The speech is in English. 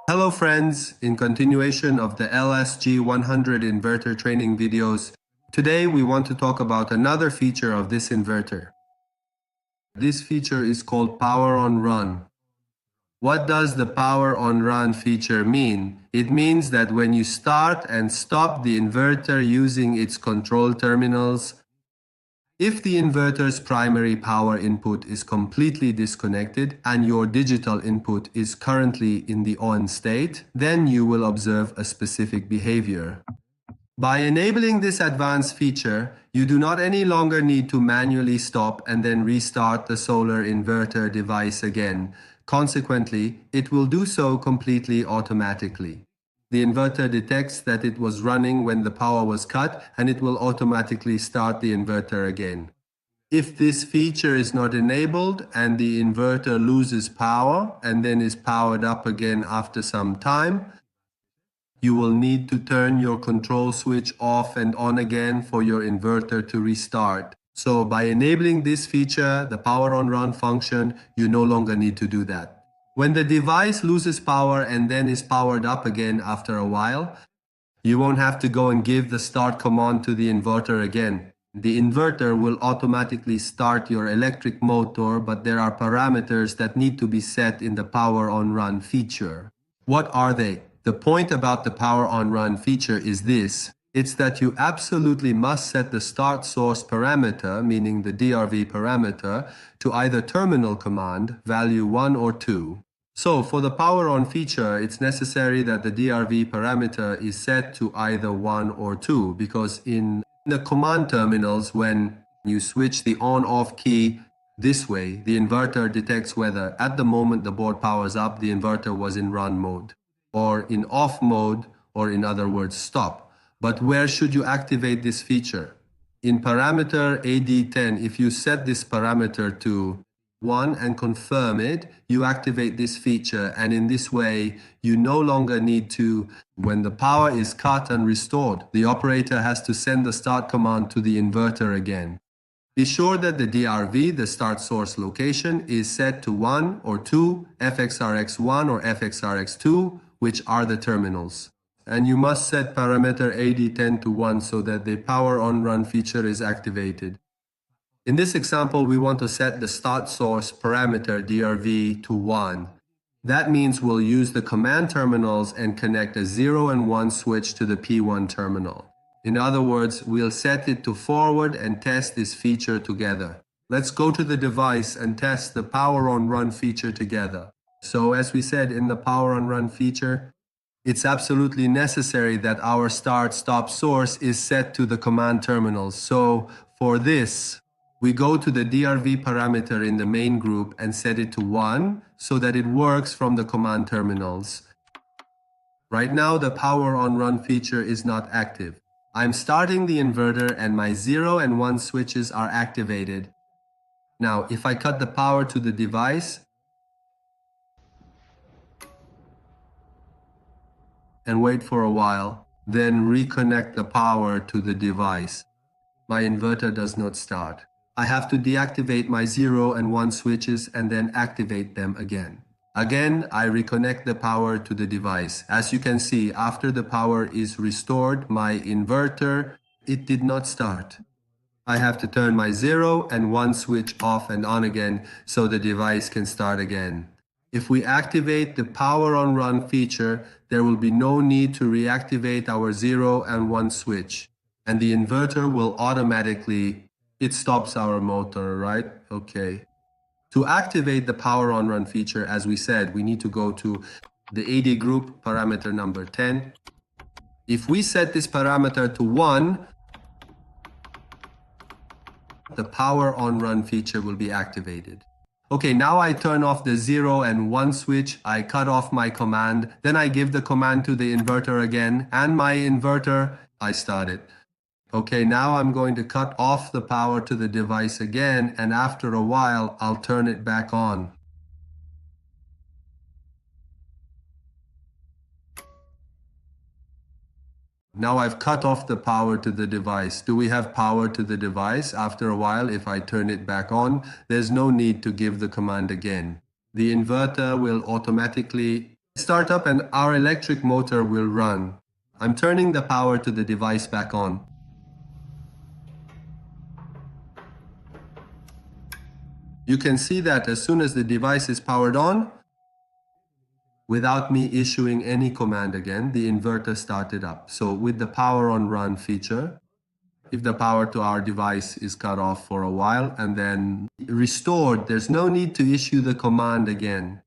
Hello friends, in continuation of the LSG100 inverter training videos, today we want to talk about another feature of this inverter. This feature is called power on run. What does the power on run feature mean? It means that when you start and stop the inverter using its control terminals, if the inverter's primary power input is completely disconnected and your digital input is currently in the on state, then you will observe a specific behavior. By enabling this advanced feature, you do not any longer need to manually stop and then restart the solar inverter device again. Consequently, it will do so completely automatically. The inverter detects that it was running when the power was cut and it will automatically start the inverter again. If this feature is not enabled and the inverter loses power and then is powered up again after some time, you will need to turn your control switch off and on again for your inverter to restart. So by enabling this feature, the power on run function, you no longer need to do that. When the device loses power and then is powered up again after a while, you won't have to go and give the start command to the inverter again. The inverter will automatically start your electric motor, but there are parameters that need to be set in the power on run feature. What are they? The point about the power on run feature is this. It's that you absolutely must set the start source parameter, meaning the DRV parameter, to either terminal command, value 1 or 2. So for the power on feature, it's necessary that the DRV parameter is set to either 1 or 2, because in the command terminals, when you switch the on-off key this way, the inverter detects whether at the moment the board powers up, the inverter was in run mode, or in off mode, or in other words, stop. But where should you activate this feature? In parameter AD10, if you set this parameter to 1 and confirm it, you activate this feature, and in this way you no longer need to, when the power is cut and restored, the operator has to send the start command to the inverter again. Be sure that the DRV, the start source location, is set to 1 or 2, FXRX1 or FXRX2, which are the terminals. And you must set parameter AD10 to 1 so that the power on run feature is activated. In this example, we want to set the start source parameter DRV to 1. That means we'll use the command terminals and connect a 0 and 1 switch to the P1 terminal. In other words, we'll set it to forward and test this feature together. Let's go to the device and test the power on run feature together. So as we said in the power on run feature, it's absolutely necessary that our start-stop source is set to the command terminals. So for this, we go to the DRV parameter in the main group and set it to 1 so that it works from the command terminals. Right now, the power on run feature is not active. I'm starting the inverter and my 0 and 1 switches are activated. Now, if I cut the power to the device and wait for a while, then reconnect the power to the device, my inverter does not start. I have to deactivate my 0 and 1 switches and then activate them again. Again, I reconnect the power to the device. As you can see, after the power is restored, my inverter, it did not start. I have to turn my 0 and 1 switch off and on again so the device can start again. If we activate the power on run feature, there will be no need to reactivate our 0 and 1 switch, and the inverter will automatically, it stops our motor, right? Okay. To activate the power on run feature, as we said, we need to go to the AD group parameter number 10. If we set this parameter to 1, the power on run feature will be activated. Okay, now I turn off the 0 and 1 switch, I cut off my command, then I give the command to the inverter again, and my inverter, I start it. Okay, now I'm going to cut off the power to the device again, and after a while, I'll turn it back on. Now I've cut off the power to the device. Do we have power to the device? After a while, if I turn it back on, there's no need to give the command again. The inverter will automatically Start up and our electric motor will run. I'm turning the power to the device back on. You can see that as soon as the device is powered on, without me issuing any command again, the inverter started up. So with the power on run feature, if the power to our device is cut off for a while and then restored, there's no need to issue the command again.